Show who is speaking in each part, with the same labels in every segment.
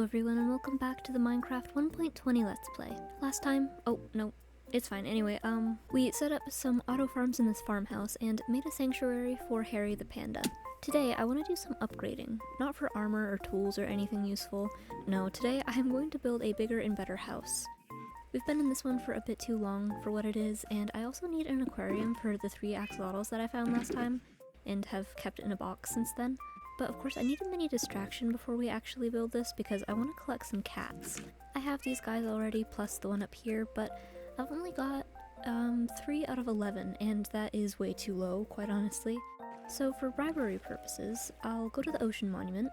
Speaker 1: everyone and welcome back to the Minecraft 1.20 Let's Play. Last time, oh no, it's fine. Anyway, we set up some auto farms in this farmhouse and made a sanctuary for Harry the panda. Today I want to do some upgrading, not for armor or tools or anything useful. No, today I am going to build a bigger and better house. We've been in this one for a bit too long for what it is, and I also need an aquarium for the 3 axolotls that I found last time and have kept in a box since then. But of course I need a mini distraction before we actually build this because I want to collect some cats. I have these guys already plus the one up here, but I've only got 3 out of 11 and that is way too low, quite honestly. So for bribery purposes, I'll go to the ocean monument.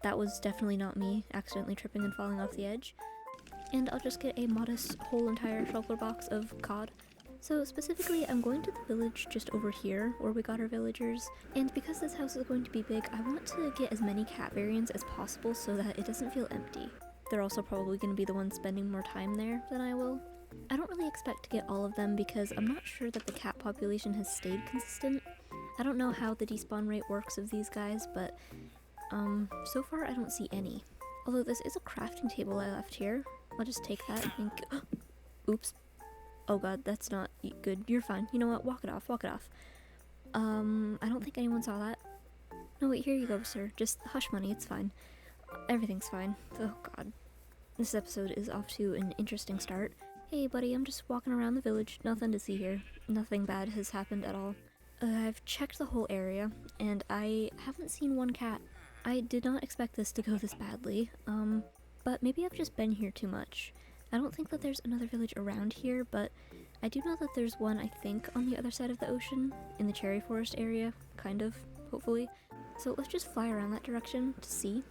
Speaker 1: That was definitely not me accidentally tripping and falling off the edge. And I'll just get a modest whole entire shulker box of cod. So specifically, I'm going to the village just over here, where we got our villagers, and because this house is going to be big, I want to get as many cat variants as possible so that it doesn't feel empty. They're also probably going to be the ones spending more time there than I will. I don't really expect to get all of them because I'm not sure that the cat population has stayed consistent. I don't know how the despawn rate works of these guys, but so far I don't see any. Although this is a crafting table I left here. I'll just take that and oops. Oh god, that's not good. You're fine. You know what? Walk it off. Walk it off. I don't think anyone saw that. No, wait, here you go, sir. Just hush money. It's fine. Everything's fine. Oh god. This episode is off to an interesting start. Hey, buddy, I'm just walking around the village. Nothing to see here. Nothing bad has happened at all. I've checked the whole area, and I haven't seen one cat. I did not expect this to go this badly, but maybe I've just been here too much. I don't think that there's another village around here, but I do know that there's one, I think, on the other side of the ocean, in the cherry forest area, kind of, hopefully. So let's just fly around that direction to see.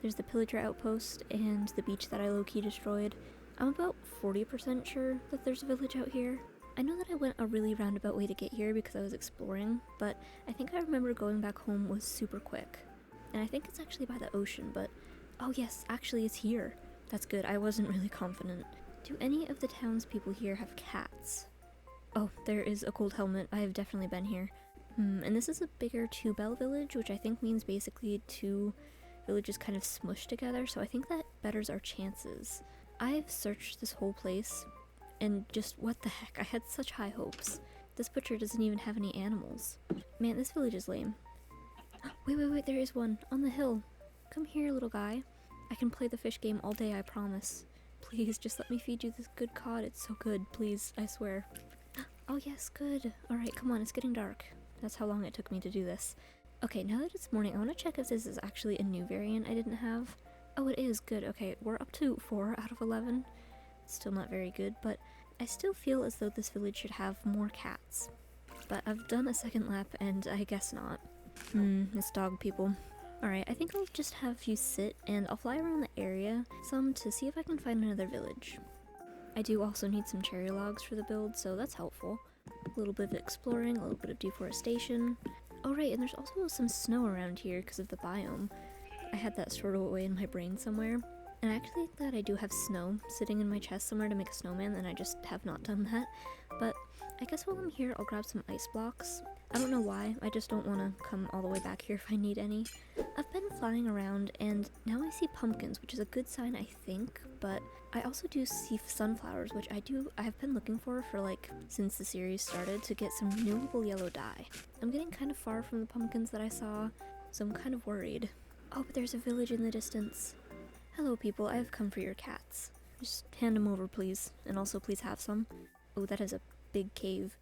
Speaker 1: There's the pillager outpost and the beach that I low-key destroyed. I'm about 40% sure that there's a village out here. I know that I went a really roundabout way to get here because I was exploring, but I think I remember going back home was super quick. And I think it's actually by the ocean, but oh yes, actually it's here. That's good, I wasn't really confident. Do any of the townspeople here have cats? Oh, there is a gold helmet. I have definitely been here. And this is a bigger 2-bell village, which I think means basically 2 villages kind of smushed together, so I think that betters our chances. I've searched this whole place, and just what the heck, I had such high hopes. This butcher doesn't even have any animals. Man, this village is lame. Wait, there is one, on the hill. Come here, little guy. I can play the fish game all day, I promise. Please, just let me feed you this good cod. It's so good, please, I swear. Oh yes, good. Alright, come on, it's getting dark. That's how long it took me to do this. Okay, now that it's morning, I want to check if this is actually a new variant I didn't have. Oh, it is, good. Okay, we're up to 4 out of 11. Still not very good, but I still feel as though this village should have more cats. But I've done a second lap, and I guess not. It's dog people. Alright, I think I'll just have you sit, and I'll fly around the area some to see if I can find another village. I do also need some cherry logs for the build, so that's helpful. A little bit of exploring, a little bit of deforestation. Oh right, and there's also some snow around here because of the biome. I had that stored away in my brain somewhere. And I actually think that I do have snow sitting in my chest somewhere to make a snowman, and I just have not done that. But I guess while I'm here, I'll grab some ice blocks. I don't know why, I just don't want to come all the way back here if I need any. I've been flying around, and now I see pumpkins, which is a good sign, I think, but I also do see sunflowers, which I have been looking for like, since the series started, to get some renewable yellow dye. I'm getting kind of far from the pumpkins that I saw, so I'm kind of worried. Oh, but there's a village in the distance. Hello people, I have come for your cats. Just hand them over please, and also please have some. Oh, that is a big cave.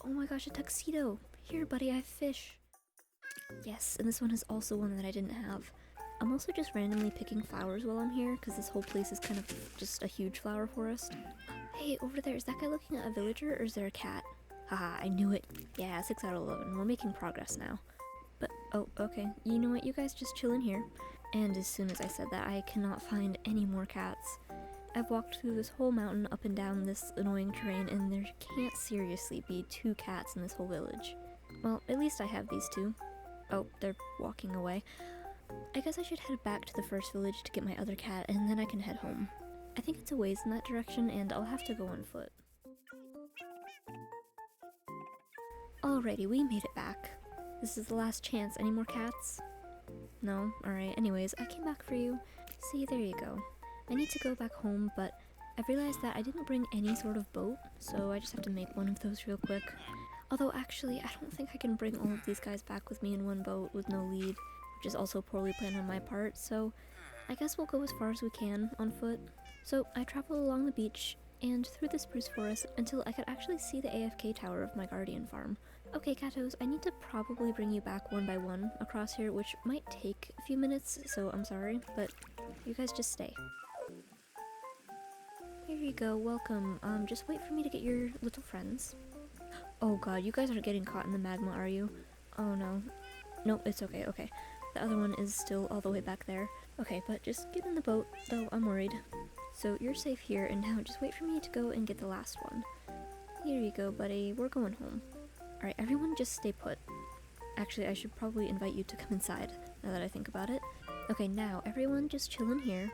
Speaker 1: Oh my gosh, a tuxedo! Here buddy, I have fish! Yes, and this one is also one that I didn't have. I'm also just randomly picking flowers while I'm here, because this whole place is kind of just a huge flower forest. Hey, over there, is that guy looking at a villager, or is there a cat? Haha, I knew it! Yeah, 6 out of 11, we're making progress now. But, oh, okay, you know what, you guys just chill in here. And as soon as I said that, I cannot find any more cats. I've walked through this whole mountain up and down this annoying terrain, and there can't seriously be 2 cats in this whole village. Well, at least I have these 2. Oh, they're walking away. I guess I should head back to the first village to get my other cat, and then I can head home. I think it's a ways in that direction, and I'll have to go on foot. Alrighty, we made it back. This is the last chance. Any more cats? No? Alright, anyways, I came back for you. See, there you go. I need to go back home, but I realized that I didn't bring any sort of boat, so I just have to make one of those real quick. Although actually, I don't think I can bring all of these guys back with me in one boat with no lead, which is also poorly planned on my part, so I guess we'll go as far as we can on foot. So I traveled along the beach and through the spruce forest until I could actually see the AFK tower of my guardian farm. Okay, Katos, I need to probably bring you back one by one across here, which might take a few minutes, so I'm sorry, but you guys just stay. Here you go, welcome. Just wait for me to get your little friends. Oh god, you guys aren't getting caught in the magma, are you? Oh no. Nope, it's okay, okay. The other one is still all the way back there. Okay, but just get in the boat, though I'm worried. So you're safe here, and now just wait for me to go and get the last one. Here you go, buddy. We're going home. Alright, everyone just stay put. Actually, I should probably invite you to come inside, now that I think about it. Okay, now, everyone just chill in here.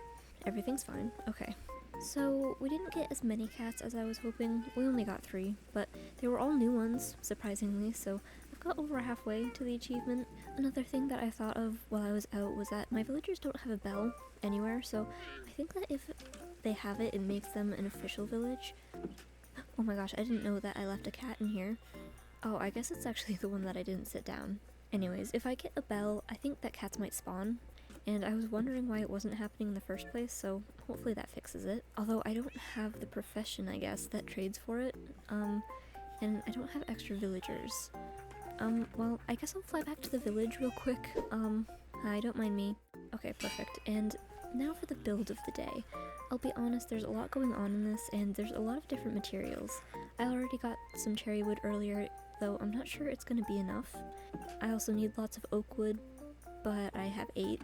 Speaker 1: Everything's fine. Okay. So, we didn't get as many cats as I was hoping. We only got 3, but they were all new ones, surprisingly, so I've got over halfway to the achievement. Another thing that I thought of while I was out was that my villagers don't have a bell anywhere, so I think that if they have it, it makes them an official village. Oh my gosh, I didn't know that I left a cat in here. Oh, I guess it's actually the one that I didn't sit down. Anyways, if I get a bell, I think that cats might spawn. And I was wondering why it wasn't happening in the first place, so hopefully that fixes it. Although I don't have the profession, I guess, that trades for it. And I don't have extra villagers. Well, I guess I'll fly back to the village real quick. Hi, don't mind me. Okay, perfect. And now for the build of the day. I'll be honest, there's a lot going on in this, and there's a lot of different materials. I already got some cherry wood earlier, though I'm not sure it's gonna be enough. I also need lots of oak wood, but I have 8,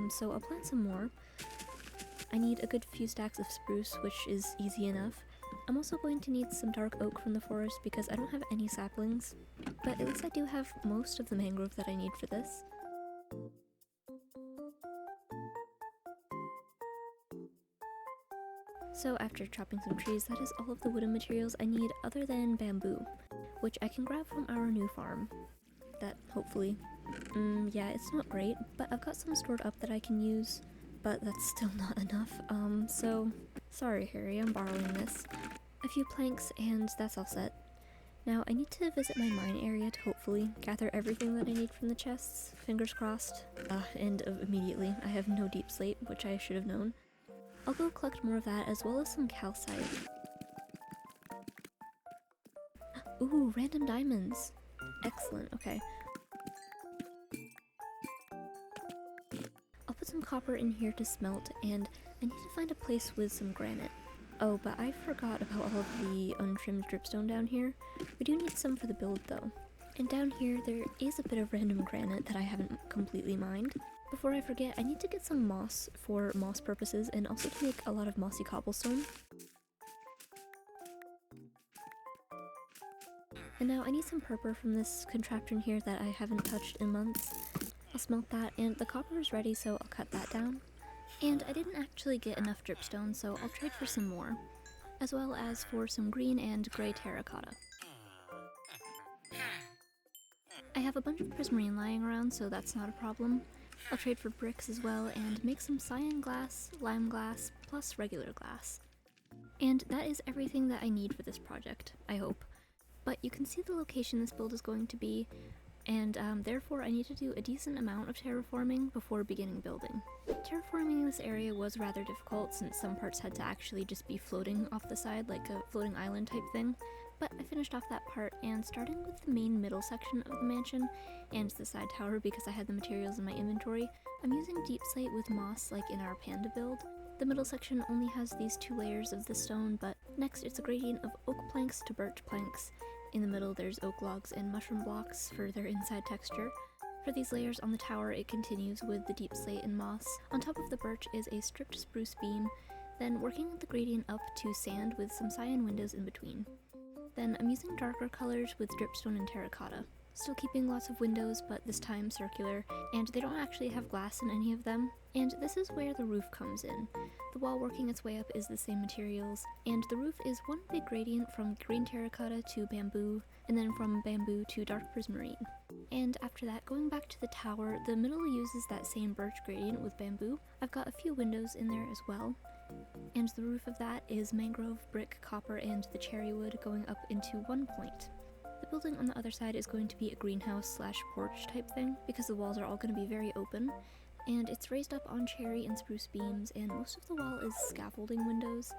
Speaker 1: so I'll plant some more. I need a good few stacks of spruce, which is easy enough. I'm also going to need some dark oak from the forest because I don't have any saplings, but at least I do have most of the mangrove that I need for this. So after chopping some trees, that is all of the wooden materials I need other than bamboo, which I can grab from our new farm. That hopefully, yeah, it's not great, but I've got some stored up that I can use, but that's still not enough, so sorry Harry, I'm borrowing this. A few planks and that's all set. Now I need to visit my mine area to hopefully gather everything that I need from the chests, fingers crossed, and immediately I have no deep slate, which I should have known. I'll go collect more of that as well as some calcite. Ooh, random diamonds! Excellent, okay. I'll put some copper in here to smelt, and I need to find a place with some granite. Oh, but I forgot about all of the untrimmed dripstone down here. We do need some for the build though. And down here there is a bit of random granite that I haven't completely mined. Before I forget, I need to get some moss for moss purposes and also to make a lot of mossy cobblestone. And now I need some purple from this contraption here that I haven't touched in months. I'll smelt that, and the copper is ready, so I'll cut that down. And I didn't actually get enough dripstone, so I'll trade for some more, as well as for some green and grey terracotta. I have a bunch of prismarine lying around, so that's not a problem. I'll trade for bricks as well and make some cyan glass, lime glass, plus regular glass. And that is everything that I need for this project, I hope. But you can see the location this build is going to be, and therefore I need to do a decent amount of terraforming before beginning building. Terraforming this area was rather difficult since some parts had to actually just be floating off the side like a floating island type thing, but I finished off that part, and starting with the main middle section of the mansion and the side tower because I had the materials in my inventory, I'm using deep slate with moss like in our panda build. The middle section only has these 2 layers of the stone, but next it's a gradient of oak planks to birch planks. In the middle there's oak logs and mushroom blocks for their inside texture. For these layers on the tower it continues with the deep slate and moss. On top of the birch is a stripped spruce beam, then working the gradient up to sand with some cyan windows in between. Then I'm using darker colors with dripstone and terracotta. Still keeping lots of windows, but this time circular, and they don't actually have glass in any of them. And this is where the roof comes in. The wall working its way up is the same materials, and the roof is one big gradient from green terracotta to bamboo, and then from bamboo to dark prismarine. And after that, going back to the tower, the middle uses that same birch gradient with bamboo. I've got a few windows in there as well. And the roof of that is mangrove, brick, copper, and the cherry wood going up into one point. The building on the other side is going to be a greenhouse slash porch type thing, because the walls are all going to be very open. And it's raised up on cherry and spruce beams, and most of the wall is scaffolding windows.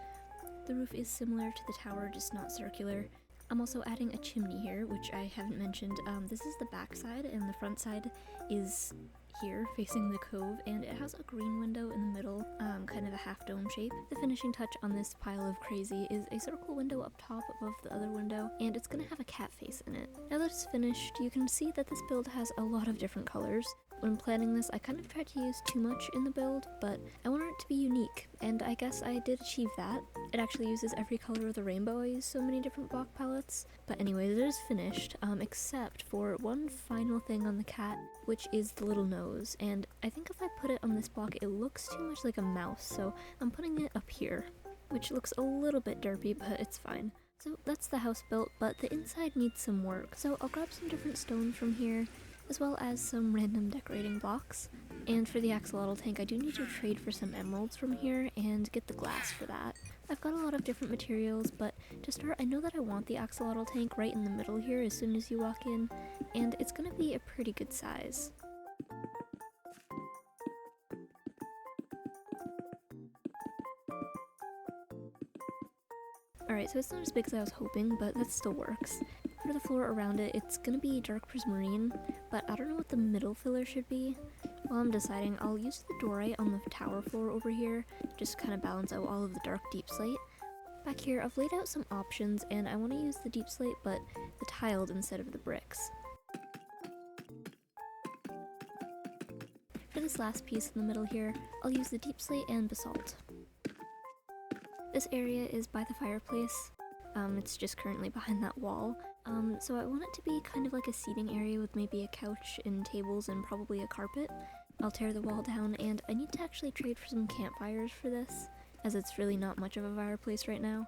Speaker 1: The roof is similar to the tower, just not circular. I'm also adding a chimney here, which I haven't mentioned. This is the back side, and the front side is here, facing the cove, and it has a green window in the middle, kind of a half dome shape. The finishing touch on this pile of crazy is a circle window up top above the other window, and it's gonna have a cat face in it. Now that it's finished, you can see that this build has a lot of different colors. When planning this, I kind of tried to use too much in the build, but I wanted it to be unique, and I guess I did achieve that. It actually uses every color of the rainbow. I use so many different block palettes. But anyways, it is finished, except for one final thing on the cat, which is the little nose. And I think if I put it on this block, it looks too much like a mouse, so I'm putting it up here, which looks a little bit derpy, but it's fine. So that's the house built, but the inside needs some work. So I'll grab some different stones from here, as well as some random decorating blocks. And for the axolotl tank, I do need to trade for some emeralds from here and get the glass for that. I've got a lot of different materials, but to start, I know that I want the axolotl tank right in the middle here as soon as you walk in, and it's gonna be a pretty good size. Alright, so it's not as big as I was hoping, but that still works. For the floor around it, it's gonna be dark prismarine, but I don't know what the middle filler should be. While I'm deciding, I'll use the dorite on the tower floor over here, just kind of balance out all of the dark deep slate. Back here, I've laid out some options, and I want to use the deep slate, but the tiled instead of the bricks. For this last piece in the middle here, I'll use the deep slate and basalt. This area is by the fireplace. It's just currently behind that wall. So I want it to be kind of like a seating area with maybe a couch and tables and probably a carpet. I'll tear the wall down, and I need to actually trade for some campfires for this, as it's really not much of a fireplace right now.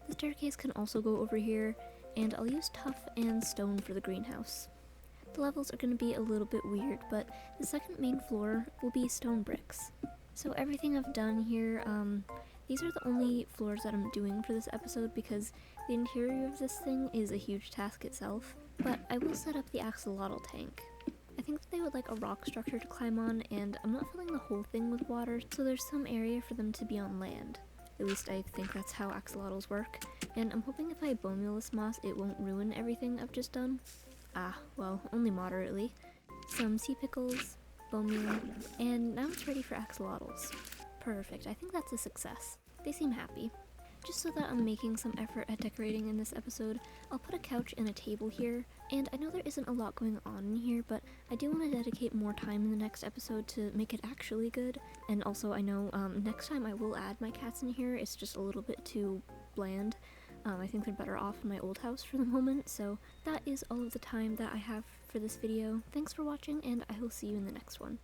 Speaker 1: The staircase can also go over here, and I'll use tuff and stone for the greenhouse. The levels are going to be a little bit weird, but the second main floor will be stone bricks. So everything I've done here, these are the only floors that I'm doing for this episode because the interior of this thing is a huge task itself. But I will set up the axolotl tank. I think that they would like a rock structure to climb on, and I'm not filling the whole thing with water, so there's some area for them to be on land. At least I think that's how axolotls work, and I'm hoping if I bone meal this moss, it won't ruin everything I've just done. Ah, well, only moderately. Some sea pickles, bone meal, and now it's ready for axolotls. Perfect, I think that's a success. They seem happy. Just so that I'm making some effort at decorating in this episode, I'll put a couch and a table here, and I know there isn't a lot going on in here, but I do want to dedicate more time in the next episode to make it actually good. And also I know next time I will add my cats in here. It's just a little bit too bland. I think they're better off in my old house for the moment, so that is all of the time that I have for this video. Thanks for watching, and I will see you in the next one.